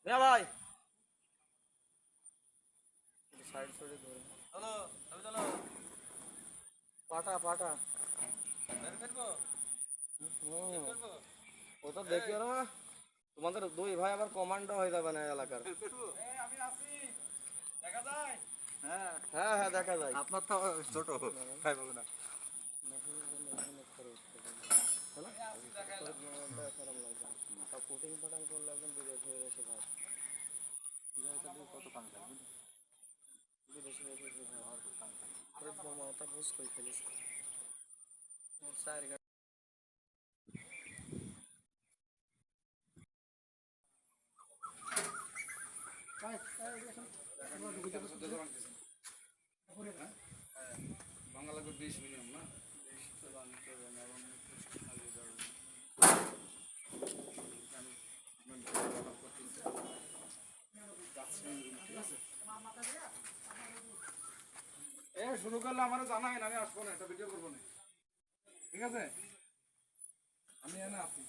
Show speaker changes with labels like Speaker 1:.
Speaker 1: ভাই সাইড সাইডে ধরে চলো তবে চলো পাটা পাটা ও তো দেখিও না তোমাদের দুই ভাই আবার কমান্ডো হয়ে যাবে না এলাকার। আমি আছি দেখা যায়। হ্যাঁ হ্যাঁ হ্যাঁ দেখা যায়।
Speaker 2: আপনার তো ছোট ভাই বলবো না
Speaker 1: পুটিং পাটাং করলে একদম বিদেশ হয়ে গেছে ভাই।
Speaker 2: কত পান খাবেন
Speaker 1: বিদেশে হয়ে গেছে ভাই। মাথা বুঝ করে ফেলিস চার
Speaker 2: বাংলা 20 মিনিমাম না শুরু করলে আমার জানাই না, আমি আসবো না, একটা ভিডিও করবো না, ঠিক আছে? আমি এনে আছি।